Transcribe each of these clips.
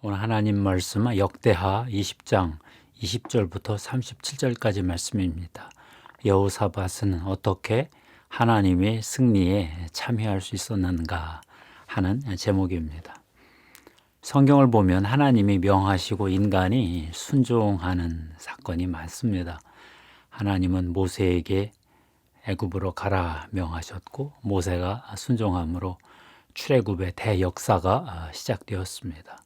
오늘 하나님 말씀은 역대하 20장 20절부터 37절까지 말씀입니다. 여호사밧은 어떻게 하나님의 승리에 참여할 수 있었는가 하는 제목입니다. 성경을 보면 하나님이 명하시고 인간이 순종하는 사건이 많습니다. 하나님은 모세에게 애굽으로 가라 명하셨고 모세가 순종함으로 출애굽의 대역사가 시작되었습니다.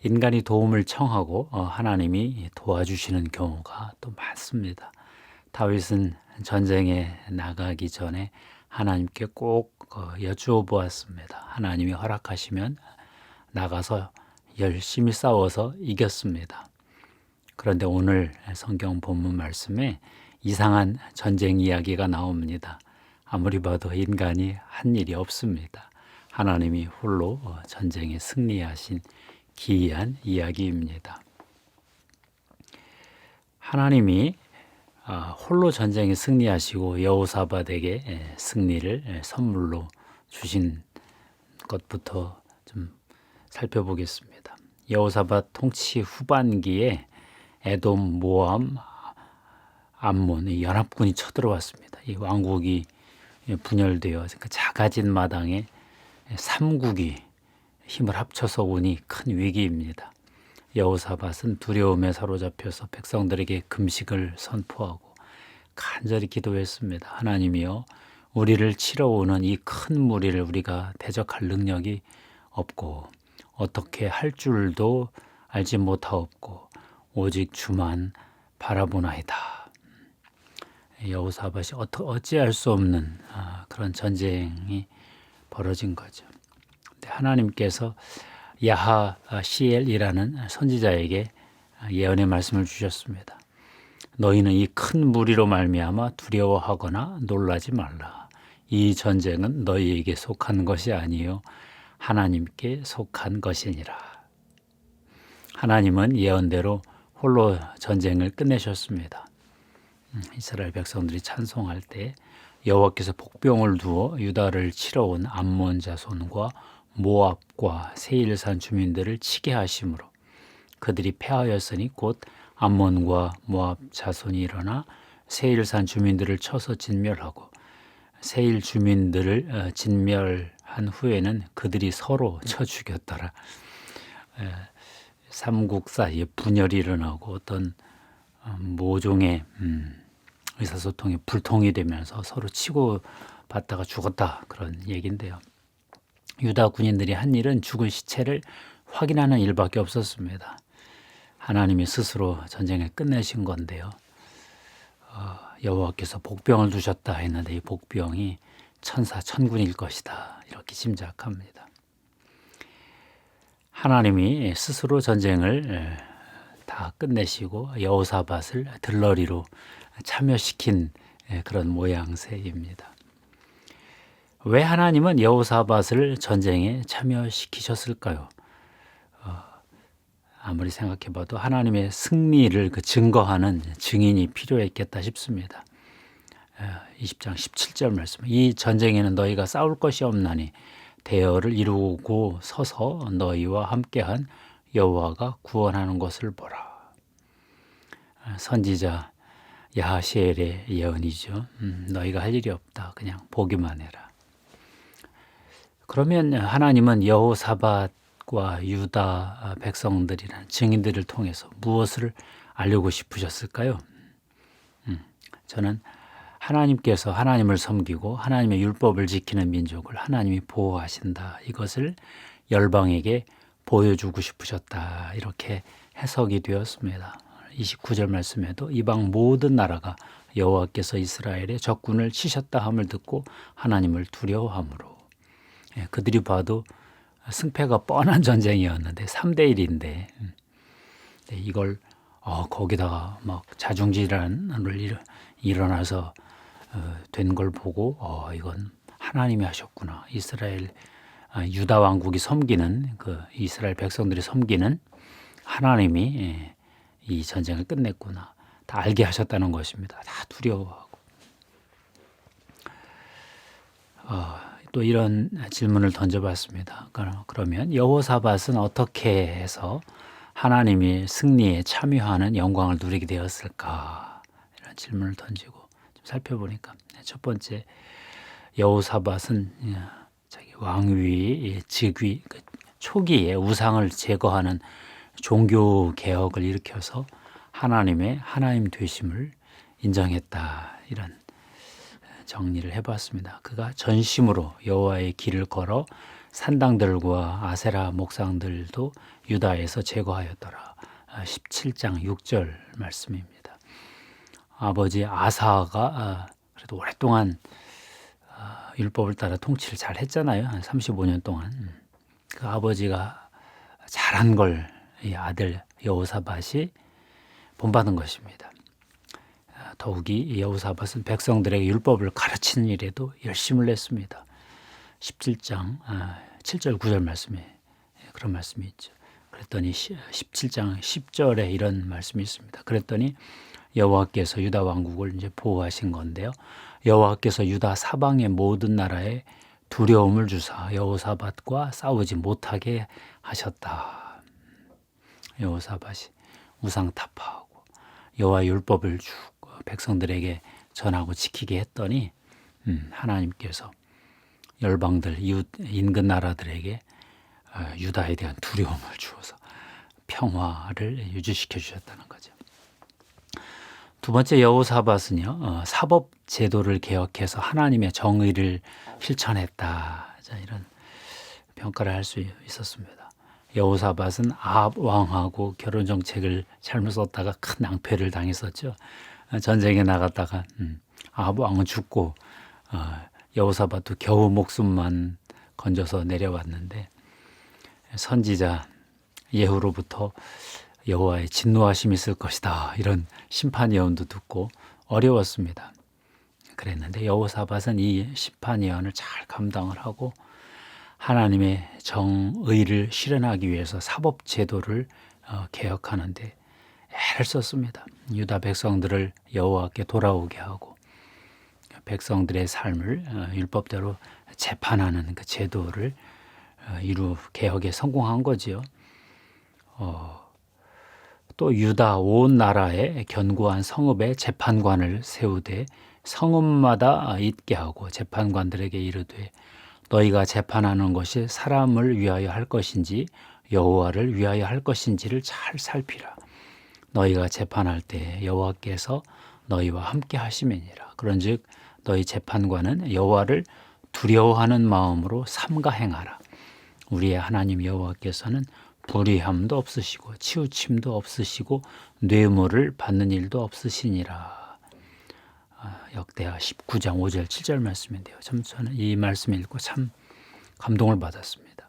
인간이 도움을 청하고 하나님이 도와주시는 경우가 또 많습니다. 다윗은 전쟁에 나가기 전에 하나님께 꼭 여쭈어 보았습니다. 하나님이 허락하시면 나가서 열심히 싸워서 이겼습니다. 그런데 오늘 성경 본문 말씀에 이상한 전쟁 이야기가 나옵니다. 아무리 봐도 인간이 한 일이 없습니다. 하나님이 홀로 전쟁에 승리하신 기이한 이야기입니다. 하나님이 홀로 전쟁에 승리하시고 여호사밧에게 승리를 선물로 주신 것부터 좀 살펴보겠습니다. 여호사밧 통치 후반기에 에돔, 모압, 암몬 연합군이 쳐들어왔습니다. 이 왕국이 분열되어 작아진 마당에 3국이 힘을 합쳐서 오니 큰 위기입니다. 여호사밧은 두려움에 사로잡혀서 백성들에게 금식을 선포하고 간절히 기도했습니다. 하나님이여, 우리를 치러 오는 이 큰 무리를 우리가 대적할 능력이 없고 어떻게 할 줄도 알지 못하옵고 오직 주만 바라보나이다. 여호사밧이 어찌할 수 없는 그런 전쟁이 벌어진 거죠. 하나님께서 야하시엘이라는 선지자에게 예언의 말씀을 주셨습니다. 너희는 이 큰 무리로 말미암아 두려워하거나 놀라지 말라. 이 전쟁은 너희에게 속한 것이 아니요 하나님께 속한 것이니라. 하나님은 예언대로 홀로 전쟁을 끝내셨습니다. 이스라엘 백성들이 찬송할 때 여호와께서 복병을 두어 유다를 치러 온 암몬 자손과 모압과 세일산 주민들을 치게 하심으로 그들이 패하였으니 곧 암몬과 모압 자손이 일어나 세일산 주민들을 쳐서 진멸하고 세일 주민들을 진멸한 후에는 그들이 서로 쳐 죽였더라. 삼국 사이에 분열이 일어나고 어떤 모종의 의사소통이 불통이 되면서 서로 치고 받다가 죽었다, 그런 얘기인데요. 유다 군인들이 한 일은 죽은 시체를 확인하는 일밖에 없었습니다. 하나님이 스스로 전쟁을 끝내신 건데요. 여호와께서 복병을 두셨다 했는데 이 복병이 천사 천군일 것이다, 이렇게 짐작합니다. 하나님이 스스로 전쟁을 다 끝내시고 여호사밧을 들러리로 참여시킨 그런 모양새입니다. 왜 하나님은 여호사밧을 전쟁에 참여시키셨을까요? 아무리 생각해봐도 하나님의 승리를 증거하는 증인이 필요했겠다 싶습니다. 20장 17절 말씀, 이 전쟁에는 너희가 싸울 것이 없나니 대열을 이루고 서서 너희와 함께한 여호와가 구원하는 것을 보라. 선지자 야하시엘의 예언이죠. 너희가 할 일이 없다, 그냥 보기만 해라. 그러면 하나님은 여호사밧과 유다 백성들이란 증인들을 통해서 무엇을 알리고 싶으셨을까요? 저는 하나님께서 하나님을 섬기고 하나님의 율법을 지키는 민족을 하나님이 보호하신다, 이것을 열방에게 보여주고 싶으셨다, 이렇게 해석이 되었습니다. 29절 말씀에도 이방 모든 나라가 여호와께서 이스라엘의 적군을 치셨다 함을 듣고 하나님을 두려워함으로, 그들이 봐도 승패가 뻔한 전쟁이었는데 3대1인데 이걸 거기다가 막 자중질환을 일어나서 된 걸 보고 이건 하나님이 하셨구나. 이스라엘 유다 왕국이 섬기는 그 이스라엘 백성들이 섬기는 하나님이 이 전쟁을 끝냈구나, 다 알게 하셨다는 것입니다. 다 두려워하고 또 이런 질문을 던져봤습니다. 그러면 여호사밧은 어떻게 해서 하나님이 승리에 참여하는 영광을 누리게 되었을까? 이런 질문을 던지고 좀 살펴보니까 첫 번째, 여호사밧은 자기 왕위, 즉위, 초기에 우상을 제거하는 종교 개혁을 일으켜서 하나님의 하나님 되심을 인정했다. 이런 정리를 해봤습니다. 그가 전심으로 여호와의 길을 걸어 산당들과 아세라 목상들도 유다에서 제거하였더라. 17장 6절 말씀입니다. 아버지 아사가 그래도 오랫동안 율법을 따라 통치를 잘 했잖아요. 한 35년 동안. 그 아버지가 잘한 걸 이 아들 여호사밧이 본받은 것입니다. 더욱이 여호사밧은 백성들에게 율법을 가르치는 일에도 열심을 냈습니다. 17장 7절 9절 말씀에 그런 말씀이 있죠. 그랬더니 17장 10절에 이런 말씀이 있습니다. 그랬더니 여호와께서 유다 왕국을 이제 보호하신 건데요. 여호와께서 유다 사방의 모든 나라에 두려움을 주사 여호사밧과 싸우지 못하게 하셨다. 여호사밧이 우상 타파하고 여호와 율법을 쭉 백성들에게 전하고 지키게 했더니 하나님께서 열방들 이웃 인근 나라들에게 유다에 대한 두려움을 주어서 평화를 유지시켜 주셨다는 거죠. 두 번째, 여호사밧은요 사법 제도를 개혁해서 하나님의 정의를 실천했다. 자, 이런 평가를 할 수 있었습니다. 여호사밧은 아합 왕하고 결혼 정책을 잘못 썼다가 큰 낭패를 당했었죠. 전쟁에 나갔다가 아합 왕은 죽고 여호사밧도 겨우 목숨만 건져서 내려왔는데 선지자 예후로부터 여호와의 진노하심이 있을 것이다. 이런 심판 예언도 듣고 어려웠습니다. 그랬는데 여호사밧은 이 심판 예언을 잘 감당을 하고 하나님의 정의를 실현하기 위해서 사법 제도를 개혁하는 데 애를 썼습니다. 유다 백성들을 여호와께 돌아오게 하고 백성들의 삶을 율법대로 재판하는 그 제도를 개혁에 성공한 거지요. 또 유다 온 나라에 견고한 성읍에 재판관을 세우되 성읍마다 있게 하고 재판관들에게 이르되 너희가 재판하는 것이 사람을 위하여 할 것인지 여호와를 위하여 할 것인지를 잘 살피라. 너희가 재판할 때 여호와께서 너희와 함께 하심이니라. 그런즉 너희 재판관은 여호와를 두려워하는 마음으로 삼가 행하라. 우리의 하나님 여호와께서는 불의함도 없으시고 치우침도 없으시고 뇌물을 받는 일도 없으시니라. 역대하 19장 5절 7절 말씀인데요. 참 저는 이 말씀 읽고 참 감동을 받았습니다.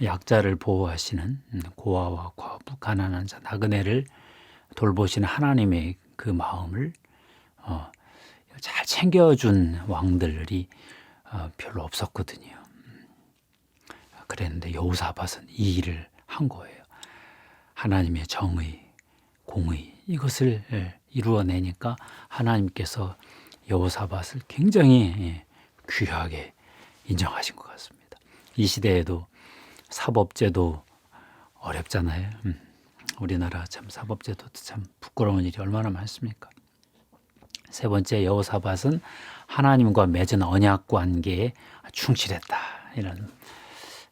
약자를 보호하시는 고아와 과부, 가난한 자, 나그네를 돌보시는 하나님의 그 마음을 잘 챙겨준 왕들이 별로 없었거든요. 그랬는데 여호사밧은 이 일을 한 거예요. 하나님의 정의, 공의 이것을 이루어내니까 하나님께서 여호사밧을 굉장히 귀하게 인정하신 것 같습니다. 이 시대에도 사법제도 어렵잖아요. 우리나라 참 사법제도도 참 부끄러운 일이 얼마나 많습니까? 세 번째, 여호사밧은 하나님과 맺은 언약 관계에 충실했다. 이런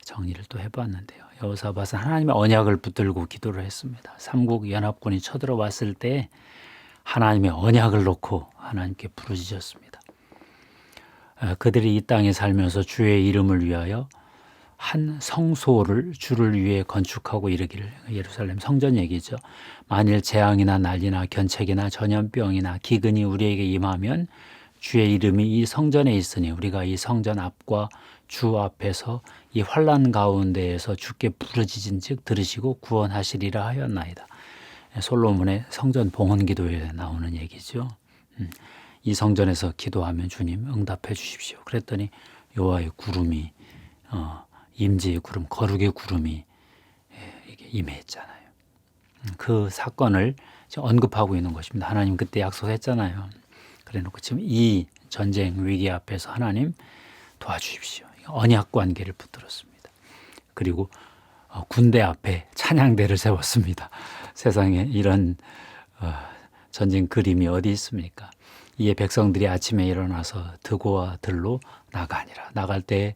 정리를 또 해봤는데요. 여호사밧은 하나님의 언약을 붙들고 기도를 했습니다. 삼국 연합군이 쳐들어왔을 때 하나님의 언약을 놓고 하나님께 부르짖었습니다. 그들이 이 땅에 살면서 주의 이름을 위하여 한 성소를 주를 위해 건축하고 이르기를, 예루살렘 성전 얘기죠. 만일 재앙이나 난리나 견책이나 전염병이나 기근이 우리에게 임하면 주의 이름이 이 성전에 있으니 우리가 이 성전 앞과 주 앞에서 이 환난 가운데에서 주께 부르짖은즉 들으시고 구원하시리라 하였나이다. 솔로몬의 성전 봉헌 기도에 나오는 얘기죠. 이 성전에서 기도하면 주님 응답해 주십시오. 그랬더니 여호와의 구름이 임재의 구름, 거룩의 구름이 이게 임했잖아요. 그 사건을 언급하고 있는 것입니다. 하나님 그때 약속했잖아요. 그래놓고 지금 이 전쟁 위기 앞에서 하나님 도와주십시오. 언약 관계를 붙들었습니다. 그리고 군대 앞에 찬양대를 세웠습니다. 세상에 이런 전쟁 그림이 어디 있습니까? 이에 백성들이 아침에 일어나서 드고와 들로 나가니라. 나갈 때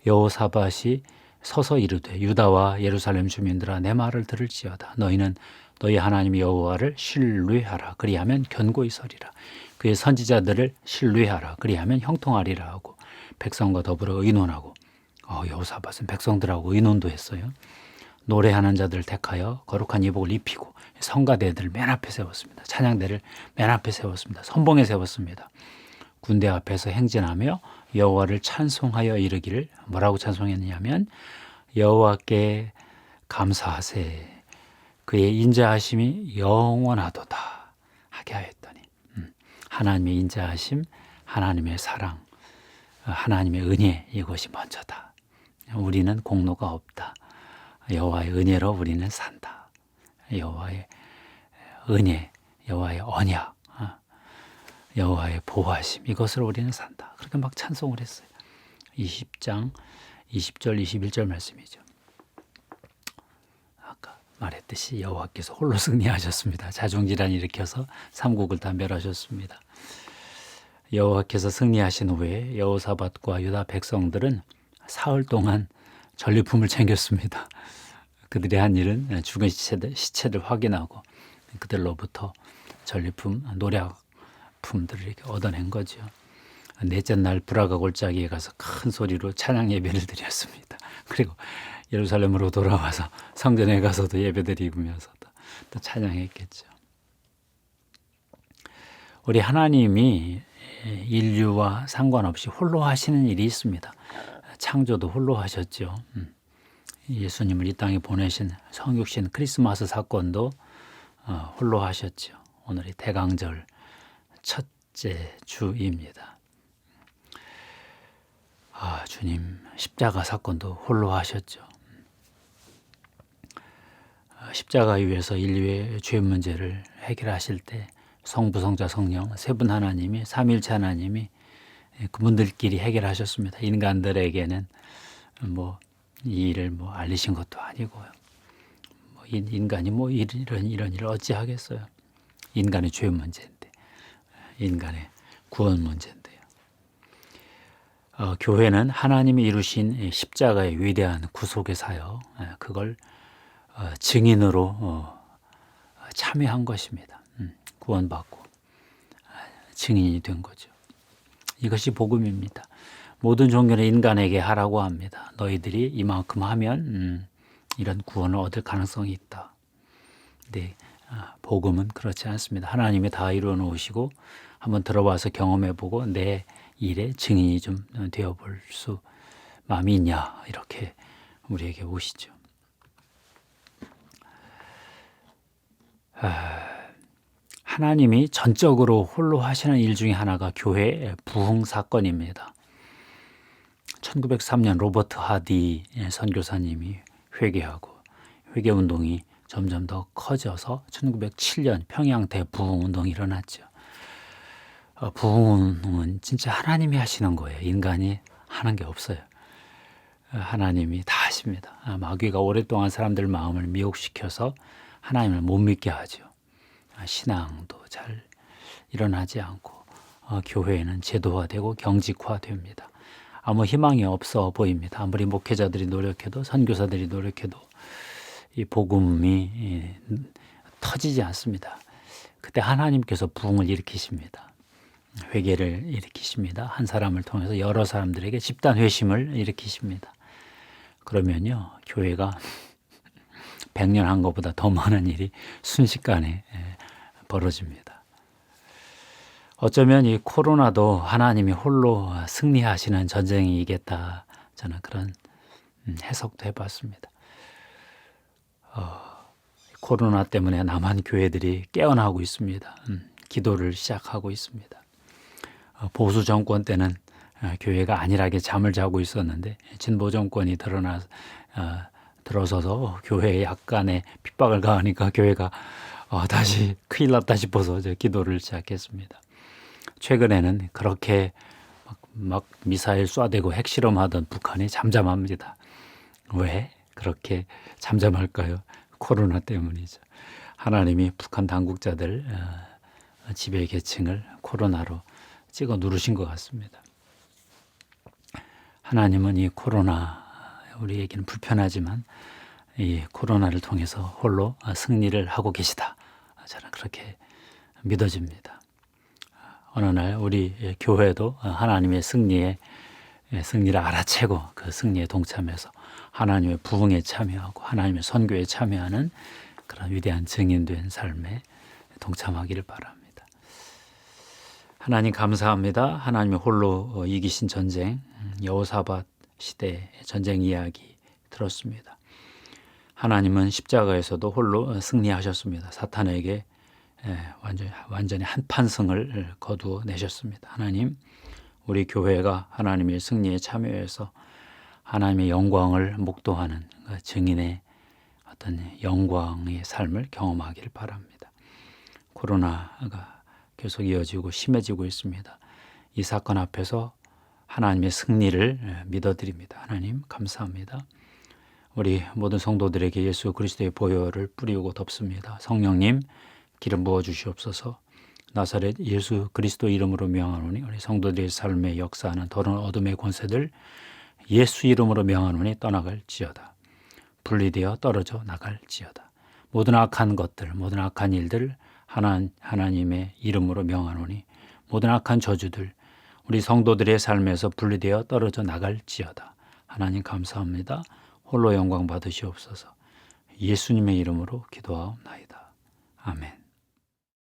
여호사밧이 서서 이르되 유다와 예루살렘 주민들아 내 말을 들을지어다. 너희는 너희 하나님 여호와를 신뢰하라. 그리하면 견고히 서리라. 그의 선지자들을 신뢰하라. 그리하면 형통하리라 하고 백성과 더불어 의논하고 여호사밧은 백성들하고 의논도 했어요. 노래하는 자들을 택하여 거룩한 이복을 입히고 성가대들을 맨 앞에 세웠습니다. 찬양대를 맨 앞에 세웠습니다. 선봉에 세웠습니다. 군대 앞에서 행진하며 여호와를 찬송하여 이르기를 뭐라고 찬송했느냐면 여호와께 감사하세 그의 인자하심이 영원하도다 하게 하였더니 하나님의 인자하심, 하나님의 사랑, 하나님의 은혜 이것이 먼저다. 우리는 공로가 없다. 여호와의 은혜로 우리는 산다. 여호와의 은혜, 여호와의 언약, 여호와의 보호하심 이것으로 우리는 산다. 그렇게 막 찬송을 했어요. 20장 20절 21절 말씀이죠. 아까 말했듯이 여호와께서 홀로 승리하셨습니다. 자중질환 일으켜서 삼국을 다 멸하셨습니다. 여호와께서 승리하신 후에 여호사밧과 유다 백성들은 사흘 동안 전리품을 챙겼습니다. 그들이 한 일은 죽은 시체를 확인하고 그들로부터 전리품, 노략품들을 이렇게 얻어낸 거죠. 넷째 날 브라가 골짜기에 가서 큰 소리로 찬양 예배를 드렸습니다. 그리고 예루살렘으로 돌아와서 성전에 가서도 예배 드리면서 또 찬양했겠죠. 우리 하나님이 인류와 상관없이 홀로 하시는 일이 있습니다. 창조도 홀로 하셨죠. 예수님을 이 땅에 보내신 성육신 크리스마스 사건도 홀로 하셨죠. 오늘이 대강절 첫째 주입니다. 주님 십자가 사건도 홀로 하셨죠. 십자가 위에서 인류의 죄 문제를 해결하실 때 성부, 성자, 성령 세 분 하나님이 삼일체 하나님이 그분들끼리 해결하셨습니다. 인간들에게는 이 일을 알리신 것도 아니고요. 인간이 이런 일을 어찌 하겠어요. 인간의 죄 문제인데, 인간의 구원 문제인데요. 교회는 하나님이 이루신 십자가의 위대한 구속의 사역, 그걸 증인으로 참여한 것입니다. 구원받고 증인이 된 거죠. 이것이 복음입니다. 모든 종교는 인간에게 하라고 합니다. 너희들이 이만큼 하면 이런 구원을 얻을 가능성이 있다. 근데 복음은 그렇지 않습니다. 하나님이 다 이루어 놓으시고 한번 들어와서 경험해보고 내 일에 증인이 좀 되어볼 수 마음이 있냐 이렇게 우리에게 오시죠. 하나님이 전적으로 홀로 하시는 일 중에 하나가 교회 부흥 사건입니다. 1903년 로버트 하디 선교사님이 회개하고 회개운동이 점점 더 커져서 1907년 평양 대부흥운동이 일어났죠. 부흥은 진짜 하나님이 하시는 거예요. 인간이 하는 게 없어요. 하나님이 다 하십니다. 마귀가 오랫동안 사람들 마음을 미혹시켜서 하나님을 못 믿게 하죠. 신앙도 잘 일어나지 않고 교회는 제도화되고 경직화됩니다. 아무 희망이 없어 보입니다. 아무리 목회자들이 노력해도 선교사들이 노력해도 이 복음이 터지지 않습니다. 그때 하나님께서 부흥을 일으키십니다. 회개를 일으키십니다. 한 사람을 통해서 여러 사람들에게 집단 회심을 일으키십니다. 그러면요 교회가 100년 한 것보다 더 많은 일이 순식간에 벌어집니다. 어쩌면 이 코로나도 하나님이 홀로 승리하시는 전쟁이겠다 저는 그런 해석도 해봤습니다. 코로나 때문에 남한 교회들이 깨어나고 있습니다. 기도를 시작하고 있습니다. 보수 정권 때는 교회가 안일하게 잠을 자고 있었는데 진보 정권이 들어서서 교회에 약간의 핍박을 가하니까 교회가 다시 큰일 났다 싶어서 기도를 시작했습니다. 최근에는 그렇게 막 미사일 쏴대고 핵실험하던 북한이 잠잠합니다. 왜 그렇게 잠잠할까요? 코로나 때문이죠. 하나님이 북한 당국자들 지배 계층을 코로나로 찍어 누르신 것 같습니다. 하나님은 이 코로나, 우리에게는 불편하지만 이 코로나를 통해서 홀로 승리를 하고 계시다. 저는 그렇게 믿어집니다. 어느 날 우리 교회도 하나님의 승리를 알아채고 그 승리에 동참해서 하나님의 부흥에 참여하고 하나님의 선교에 참여하는 그런 위대한 증인된 삶에 동참하기를 바랍니다. 하나님 감사합니다. 하나님의 홀로 이기신 전쟁, 여호사밧 시대의 전쟁 이야기 들었습니다. 하나님은 십자가에서도 홀로 승리하셨습니다. 사탄에게 완전히 한판승을 거두내셨습니다. 하나님, 우리 교회가 하나님의 승리에 참여해서 하나님의 영광을 목도하는 증인의 어떤 영광의 삶을 경험하기를 바랍니다. 코로나가 계속 이어지고 심해지고 있습니다. 이 사건 앞에서 하나님의 승리를 믿어드립니다. 하나님 감사합니다. 우리 모든 성도들에게 예수 그리스도의 보혈을 뿌리고 덮습니다. 성령님 기름 부어 주시옵소서. 나사렛 예수 그리스도 이름으로 명하노니 우리 성도들의 삶에 역사하는 더러운 어둠의 권세들 예수 이름으로 명하노니 떠나갈지어다. 분리되어 떨어져 나갈지어다. 모든 악한 것들, 모든 악한 일들 하나님의 이름으로 명하노니 모든 악한 저주들 우리 성도들의 삶에서 분리되어 떨어져 나갈지어다. 하나님 감사합니다. 홀로 영광 받으시옵소서. 예수님의 이름으로 기도하옵나이다. 아멘.